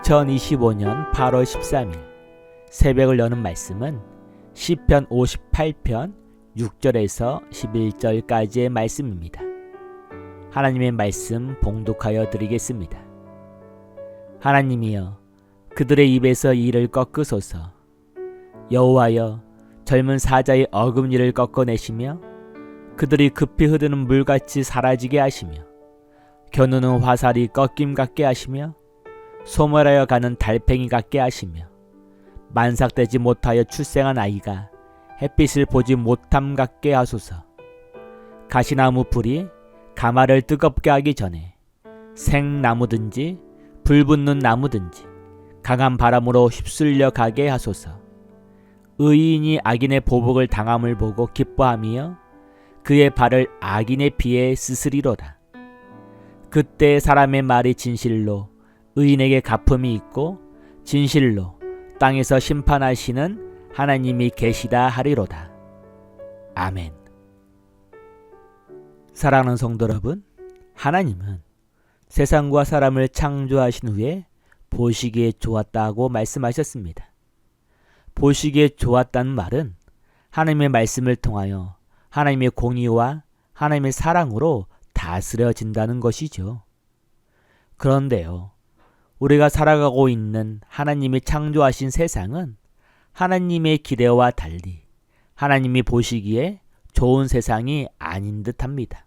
2025년 8월 13일 새벽을 여는 말씀은 시편 58편 6절에서 11절까지의 말씀입니다. 하나님의 말씀 봉독하여 드리겠습니다. 하나님이여, 그들의 입에서 이를 꺾으소서. 여호와여, 젊은 사자의 어금니를 꺾어내시며 그들이 급히 흐르는 물같이 사라지게 하시며 겨누는 화살이 꺾임 같게 하시며 소멸하여 가는 달팽이 같게 하시며 만삭되지 못하여 출생한 아이가 햇빛을 보지 못함 같게 하소서. 가시나무 불이 가마를 뜨겁게 하기 전에 생나무든지 불붙는 나무든지 강한 바람으로 휩쓸려 가게 하소서. 의인이 악인의 보복을 당함을 보고 기뻐하며 그의 발을 악인의 비에 쓰으리로다. 그때 사람의 말이 진실로 의인에게 갚음이 있고 진실로 땅에서 심판하시는 하나님이 계시다 하리로다. 아멘. 사랑하는 성도 여러분, 하나님은 세상과 사람을 창조하신 후에 보시기에 좋았다고 말씀하셨습니다. 보시기에 좋았다는 말은 하나님의 말씀을 통하여 하나님의 공의와 하나님의 사랑으로 다스려진다는 것이죠. 그런데요, 우리가 살아가고 있는 하나님이 창조하신 세상은 하나님의 기대와 달리 하나님이 보시기에 좋은 세상이 아닌 듯합니다.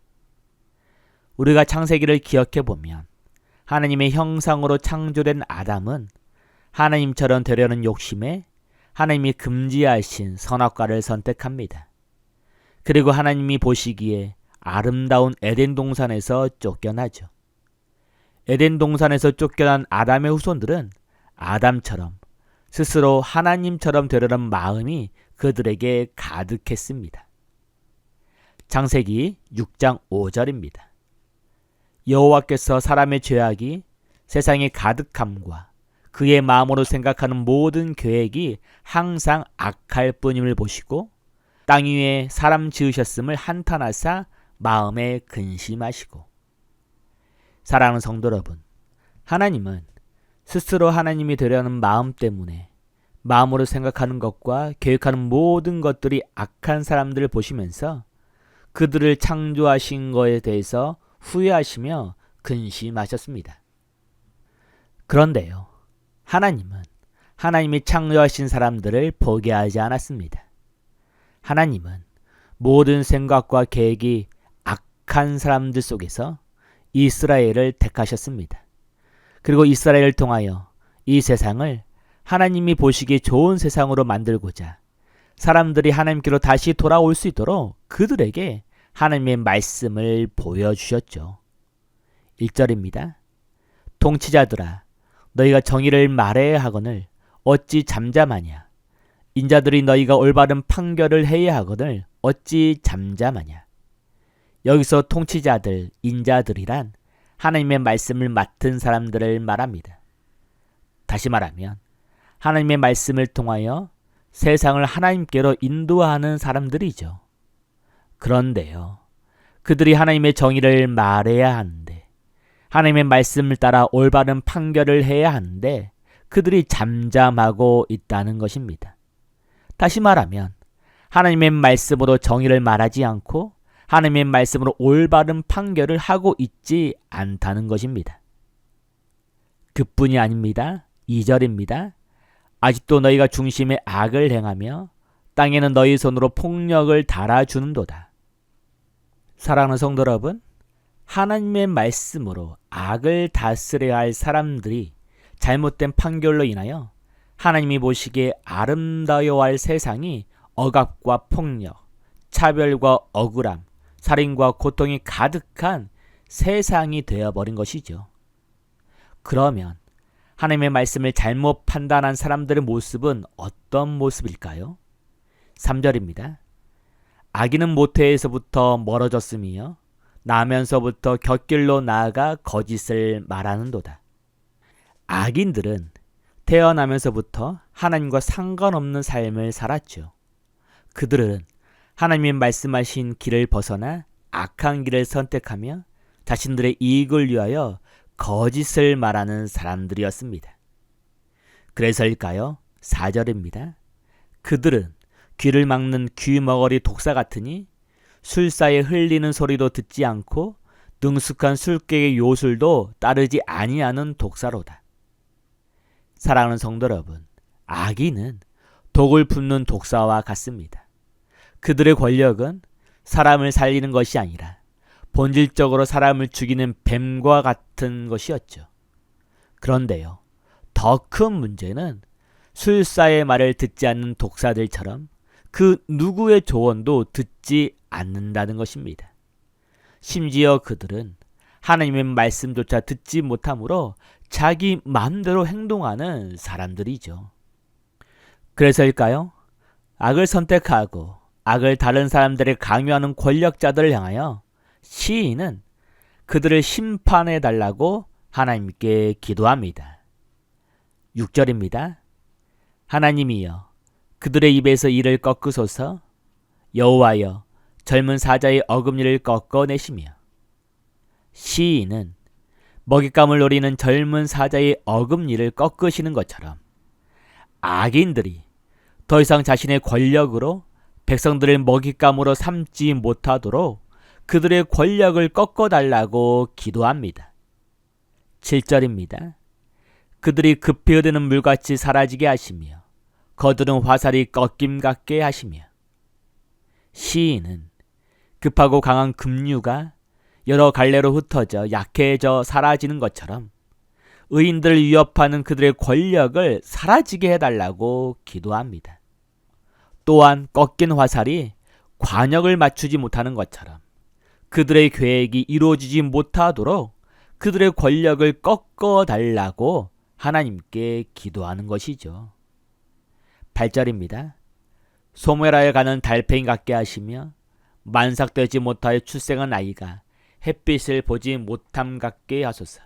우리가 창세기를 기억해 보면 하나님의 형상으로 창조된 아담은 하나님처럼 되려는 욕심에 하나님이 금지하신 선악과를 선택합니다. 그리고 하나님이 보시기에 아름다운 에덴 동산에서 쫓겨나죠. 에덴 동산에서 쫓겨난 아담의 후손들은 아담처럼 스스로 하나님처럼 되려는 마음이 그들에게 가득했습니다. 창세기 6장 5절입니다. 여호와께서 사람의 죄악이 세상에 가득함과 그의 마음으로 생각하는 모든 계획이 항상 악할 뿐임을 보시고 땅 위에 사람 지으셨음을 한탄하사 마음에 근심하시고. 사랑하는 성도 여러분, 하나님은 스스로 하나님이 되려는 마음 때문에 마음으로 생각하는 것과 계획하는 모든 것들이 악한 사람들을 보시면서 그들을 창조하신 것에 대해서 후회하시며 근심하셨습니다. 그런데요, 하나님은 하나님이 창조하신 사람들을 포기하지 않았습니다. 하나님은 모든 생각과 계획이 악한 사람들 속에서 이스라엘을 택하셨습니다. 그리고 이스라엘을 통하여 이 세상을 하나님이 보시기에 좋은 세상으로 만들고자 사람들이 하나님께로 다시 돌아올 수 있도록 그들에게 하나님의 말씀을 보여주셨죠. 1절입니다. 통치자들아, 너희가 정의를 말해야 하거늘 어찌 잠잠하냐. 인자들이 너희가 올바른 판결을 해야 하거늘 어찌 잠잠하냐. 여기서 통치자들, 인자들이란 하나님의 말씀을 맡은 사람들을 말합니다. 다시 말하면 하나님의 말씀을 통하여 세상을 하나님께로 인도하는 사람들이죠. 그런데요, 그들이 하나님의 정의를 말해야 하는데, 하나님의 말씀을 따라 올바른 판결을 해야 하는데 그들이 잠잠하고 있다는 것입니다. 다시 말하면 하나님의 말씀으로 정의를 말하지 않고 하나님의 말씀으로 올바른 판결을 하고 있지 않다는 것입니다. 그뿐이 아닙니다. 2절입니다. 아직도 너희가 중심에 악을 행하며 땅에는 너희 손으로 폭력을 달아주는도다. 사랑하는 성도 여러분, 하나님의 말씀으로 악을 다스려야 할 사람들이 잘못된 판결로 인하여 하나님이 보시기에 아름다워야 할 세상이 억압과 폭력, 차별과 억울함, 살인과 고통이 가득한 세상이 되어버린 것이죠. 그러면 하나님의 말씀을 잘못 판단한 사람들의 모습은 어떤 모습일까요? 3절입니다. 악인은 모태에서부터 멀어졌으며 나면서부터 곁길로 나아가 거짓을 말하는도다. 악인들은 태어나면서부터 하나님과 상관없는 삶을 살았죠. 그들은 하나님이 말씀하신 길을 벗어나 악한 길을 선택하며 자신들의 이익을 위하여 거짓을 말하는 사람들이었습니다. 그래서일까요? 4절입니다. 그들은 귀를 막는 귀머거리 독사 같으니 술사에 흘리는 소리도 듣지 않고 능숙한 술객의 요술도 따르지 아니하는 독사로다. 사랑하는 성도 여러분, 악인은 독을 붓는 독사와 같습니다. 그들의 권력은 사람을 살리는 것이 아니라 본질적으로 사람을 죽이는 뱀과 같은 것이었죠. 그런데요, 더 큰 문제는 술사의 말을 듣지 않는 독사들처럼 그 누구의 조언도 듣지 않는다는 것입니다. 심지어 그들은 하나님의 말씀조차 듣지 못하므로 자기 마음대로 행동하는 사람들이죠. 그래서일까요? 악을 선택하고 악을 다른 사람들에게 강요하는 권력자들을 향하여 시인은 그들을 심판해 달라고 하나님께 기도합니다. 6절입니다. 하나님이여 그들의 입에서 이를 꺾으소서. 여호와여 젊은 사자의 어금니를 꺾어내시며. 시인은 먹잇감을 노리는 젊은 사자의 어금니를 꺾으시는 것처럼 악인들이 더 이상 자신의 권력으로 백성들을 먹잇감으로 삼지 못하도록 그들의 권력을 꺾어달라고 기도합니다. 7절입니다. 그들이 급히 흐르는 물같이 사라지게 하시며 거두는 화살이 꺾임 같게 하시며. 시인은 급하고 강한 급류가 여러 갈래로 흩어져 약해져 사라지는 것처럼 의인들을 위협하는 그들의 권력을 사라지게 해달라고 기도합니다. 또한 꺾인 화살이 관역을 맞추지 못하는 것처럼 그들의 계획이 이루어지지 못하도록 그들의 권력을 꺾어달라고 하나님께 기도하는 것이죠. 8절입니다. 소멸하여 가는 달팽이 같게 하시며 만삭되지 못하여 출생한 아이가 햇빛을 보지 못함 같게 하소서.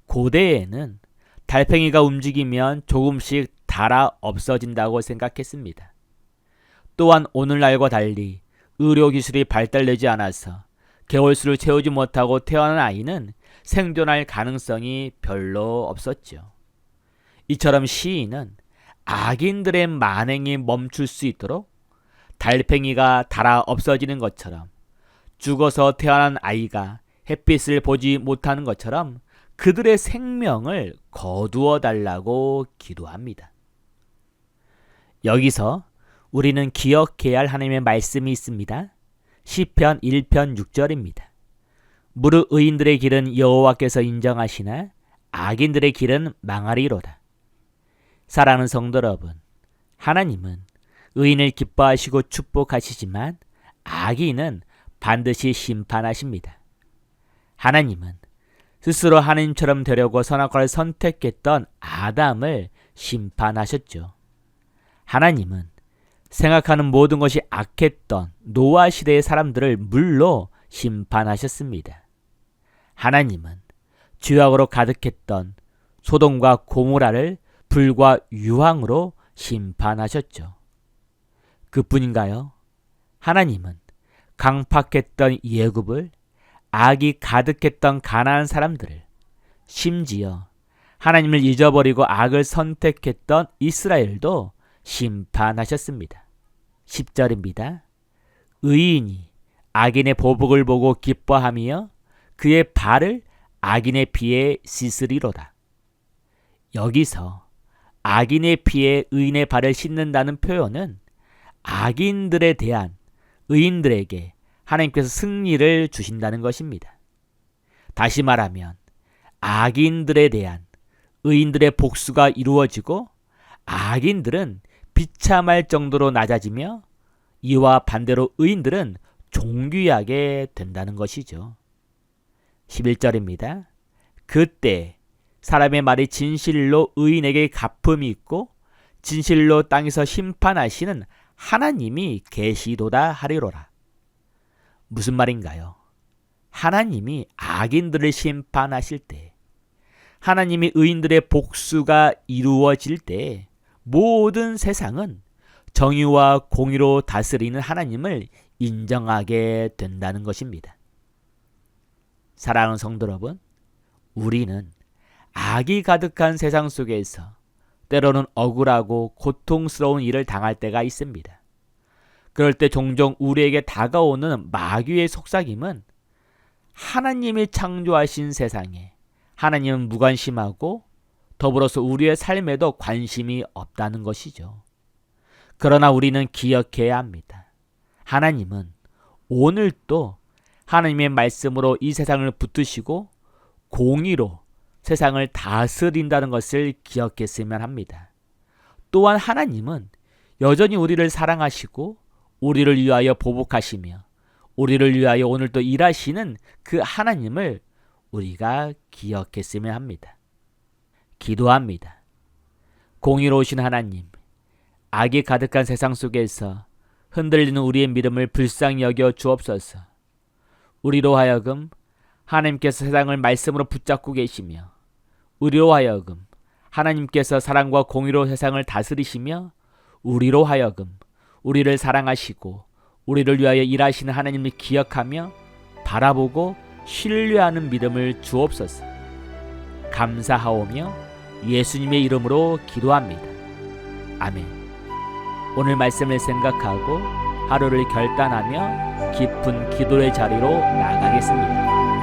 고대에는 달팽이가 움직이면 조금씩 닳아 없어진다고 생각했습니다. 또한 오늘날과 달리 의료기술이 발달되지 않아서 개월수를 채우지 못하고 태어난 아이는 생존할 가능성이 별로 없었죠. 이처럼 시인은 악인들의 만행이 멈출 수 있도록 달팽이가 닳아 없어지는 것처럼 죽어서 태어난 아이가 햇빛을 보지 못하는 것처럼 그들의 생명을 거두어 달라고 기도합니다. 여기서 우리는 기억해야 할 하나님의 말씀이 있습니다. 시편 1편 6절입니다. 무릇 의인들의 길은 여호와께서 인정하시나 악인들의 길은 망하리로다. 사랑하는 성도 여러분, 하나님은 의인을 기뻐하시고 축복하시지만 악인은 반드시 심판하십니다. 하나님은 스스로 하나님처럼 되려고 선악과를 선택했던 아담을 심판하셨죠. 하나님은 생각하는 모든 것이 악했던 노아 시대의 사람들을 물로 심판하셨습니다. 하나님은 죄악으로 가득했던 소돔과 고모라를 불과 유황으로 심판하셨죠. 그뿐인가요? 하나님은 강팍했던 예굽을, 악이 가득했던 가나안 사람들을, 심지어 하나님을 잊어버리고 악을 선택했던 이스라엘도 심판하셨습니다. 10절입니다. 의인이 악인의 보복을 보고 기뻐하며 그의 발을 악인의 피에 씻으리로다. 여기서 악인의 피에 의인의 발을 씻는다는 표현은 악인들에 대한 의인들에게 하나님께서 승리를 주신다는 것입니다. 다시 말하면 악인들에 대한 의인들의 복수가 이루어지고 악인들은 비참할 정도로 낮아지며 이와 반대로 의인들은 존귀하게 된다는 것이죠. 11절입니다. 그때 사람의 말이 진실로 의인에게 갚음이 있고 진실로 땅에서 심판하시는 하나님이 계시도다 하리로라. 무슨 말인가요? 하나님이 악인들을 심판하실 때, 하나님이 의인들의 복수가 이루어질 때 모든 세상은 정의와 공의로 다스리는 하나님을 인정하게 된다는 것입니다. 사랑하는 성도 여러분, 우리는 악이 가득한 세상 속에서 때로는 억울하고 고통스러운 일을 당할 때가 있습니다. 그럴 때 종종 우리에게 다가오는 마귀의 속삭임은 하나님이 창조하신 세상에 하나님은 무관심하고 더불어서 우리의 삶에도 관심이 없다는 것이죠. 그러나 우리는 기억해야 합니다. 하나님은 오늘도 하나님의 말씀으로 이 세상을 붙드시고 공의로 세상을 다스린다는 것을 기억했으면 합니다. 또한 하나님은 여전히 우리를 사랑하시고 우리를 위하여 보복하시며 우리를 위하여 오늘도 일하시는 그 하나님을 우리가 기억했으면 합니다. 기도합니다. 공의로우신 하나님, 악이 가득한 세상 속에서 흔들리는 우리의 믿음을 불쌍히 여겨 주옵소서. 우리로 하여금 하나님께서 세상을 말씀으로 붙잡고 계시며 우리로 하여금 하나님께서 사랑과 공의로 세상을 다스리시며 우리로 하여금 우리를 사랑하시고 우리를 위하여 일하시는 하나님을 기억하며 바라보고 신뢰하는 믿음을 주옵소서. 감사하오며 예수님의 이름으로 기도합니다. 아멘. 오늘 말씀을 생각하고 하루를 결단하며 깊은 기도의 자리로 나가겠습니다.